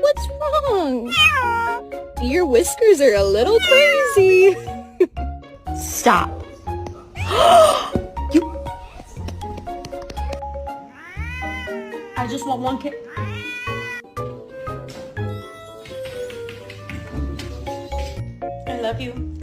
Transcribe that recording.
What's wrong? Your whiskers are a little crazy. Stop. I just want one kid. I love you.